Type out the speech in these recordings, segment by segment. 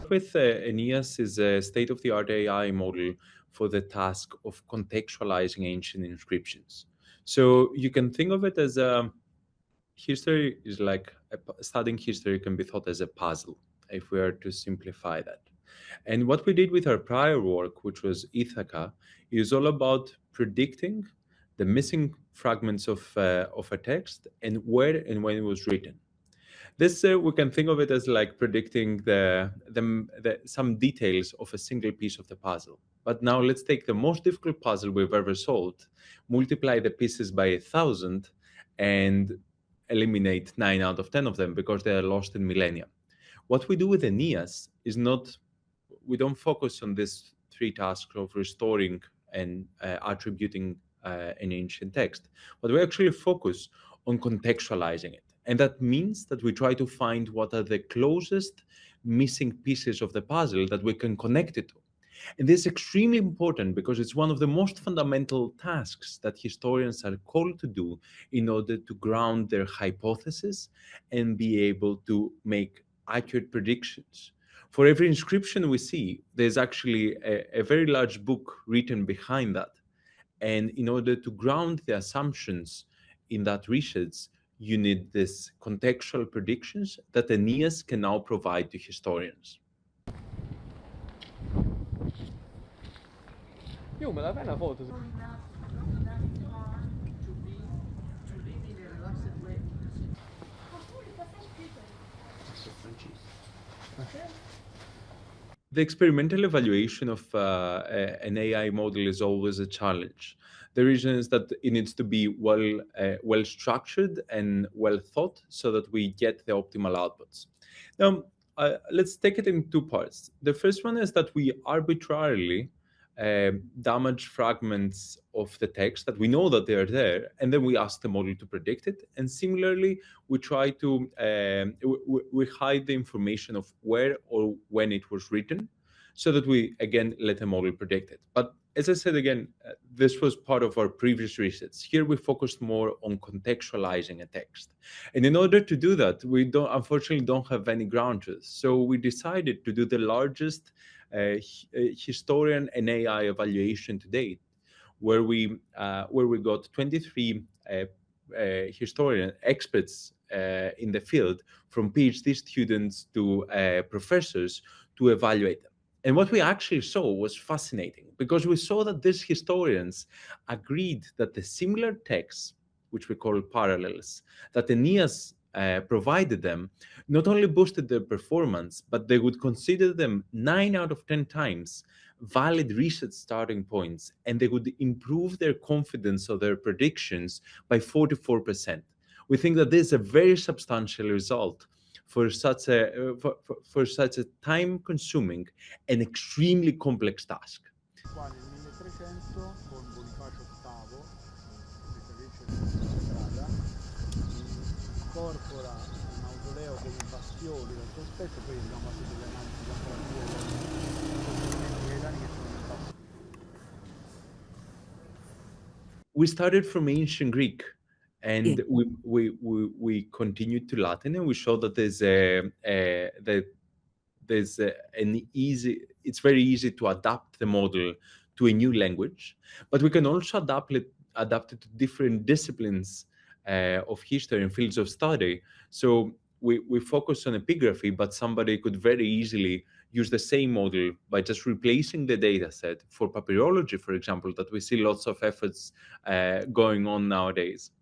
With Aeneas is a state-of-the-art AI model for the task of contextualizing ancient inscriptions. So you can think of it as a history is like studying history can be thought as a puzzle, if we are to simplify that. And what we did with our prior work, which was Ithaca, is all about predicting the missing fragments of a text and where and when it was written. This we can think of it as like predicting some details of a single piece of the puzzle. But now let's take the most difficult puzzle we've ever solved, multiply the pieces by 1,000, and eliminate 9 out of 10 of them because they are lost in millennia. What we do with Aeneas is not, we don't focus on these three tasks of restoring and attributing an ancient text, but we actually focus on contextualizing it. And that means that we try to find what are the closest missing pieces of the puzzle that we can connect it to. And this is extremely important because it's one of the most fundamental tasks that historians are called to do in order to ground their hypothesis and be able to make accurate predictions. For every inscription we see, there's actually a very large book written behind that. And in order to ground the assumptions in that research, you need this contextual predictions that Aeneas can now provide to historians. Io me la fai una foto? The experimental evaluation of an AI model is always a challenge. The reason is that it needs to be well structured and well thought so that we get the optimal outputs. Now, let's take it in two parts. The first one is that we arbitrarily damage fragments of the text that we know that they are there, and then we ask the model to predict it. And similarly, we try to we hide the information of where or when it was written, so that we again let the model predict it. But as I said again, this was part of our previous research. Here we focused more on contextualizing a text, and in order to do that, we unfortunately don't have any ground truth. So we decided to do the largest historian and AI evaluation to date, where we got 23 historian experts in the field, from PhD students to professors, to evaluate them. And what we actually saw was fascinating, because we saw that these historians agreed that the similar texts, which we call parallels, that Aeneas provided them, not only boosted their performance, but they would consider them 9 out of 10 times valid research starting points, and they would improve their confidence of their predictions by 44%. We think that this is a very substantial result for such a time-consuming and extremely complex task. Qua nel 1300 con Bonifacio VIII, strada, incorpora il mausoleo con i bastioni del sospetto, poi abbiamo fatto delle analisi comparative dei danni che sono nel basso. We started from ancient Greek, and we continued to Latin, and we showed that it's very easy to adapt the model to a new language, but we can also adapt it to different disciplines of history and fields of study. So we focus on epigraphy, but somebody could very easily use the same model by just replacing the data set for papyrology, for example, that we see lots of efforts going on nowadays.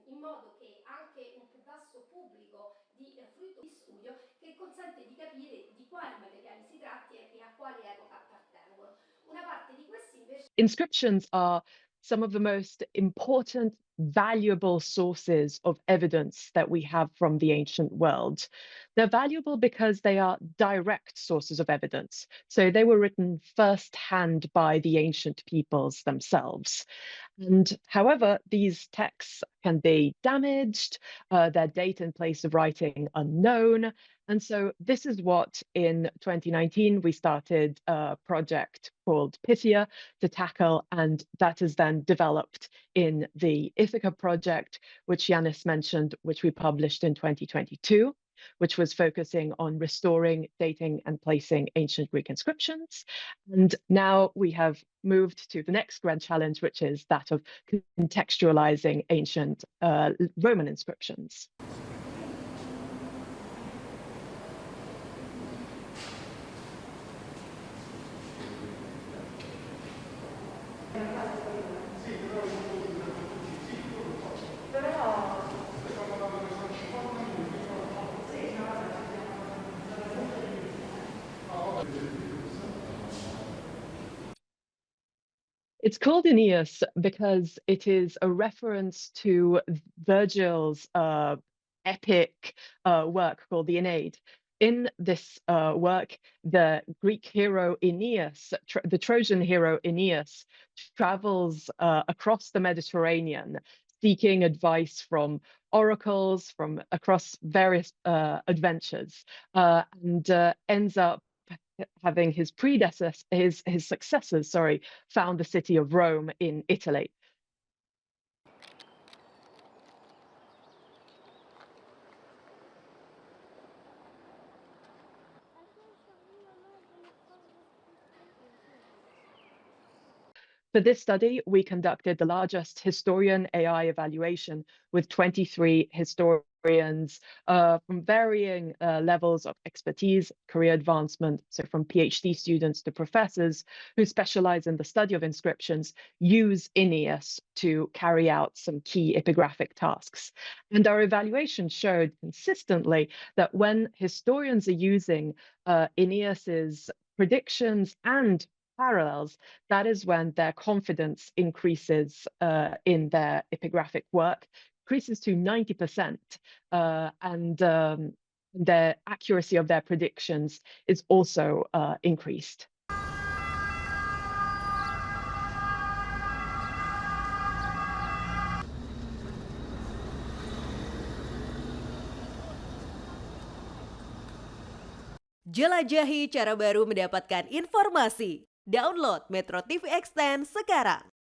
In modo che anche un più basso pubblico di fruito di studio che consente di capire di quali materiali si tratti e a quale epoca appartengono. Una parte di questi invece. Inscriptions are some of the most important, valuable sources of evidence that we have from the ancient world. They're valuable because they are direct sources of evidence. So they were written firsthand by the ancient peoples themselves. And however, these texts can be damaged, their date and place of writing unknown. And so this is what in 2019 we started a project called Pythia to tackle, and that is then developed in the Ithaca project, which Yanis mentioned, which we published in 2022. which was focusing on restoring, dating, and placing ancient Greek inscriptions. And now we have moved to the next grand challenge, which is that of contextualizing ancient Roman inscriptions. It's called Aeneas because it is a reference to Virgil's epic work called the Aeneid. In this work, the Greek hero Aeneas, the Trojan hero Aeneas, travels across the Mediterranean, seeking advice from oracles from across various adventures, and ends up having his successors, found the city of Rome in Italy. For this study, we conducted the largest historian AI evaluation with 23 historians from varying levels of expertise, career advancement, so from PhD students to professors who specialize in the study of inscriptions, use Aeneas to carry out some key epigraphic tasks. And our evaluation showed consistently that when historians are using Aeneas's predictions and parallels, that is when their confidence increases in their epigraphic work, increases to 90%, and the accuracy of their predictions is also increased. Jelajahi cara baru mendapatkan informasi. Download Metro TV Extend sekarang.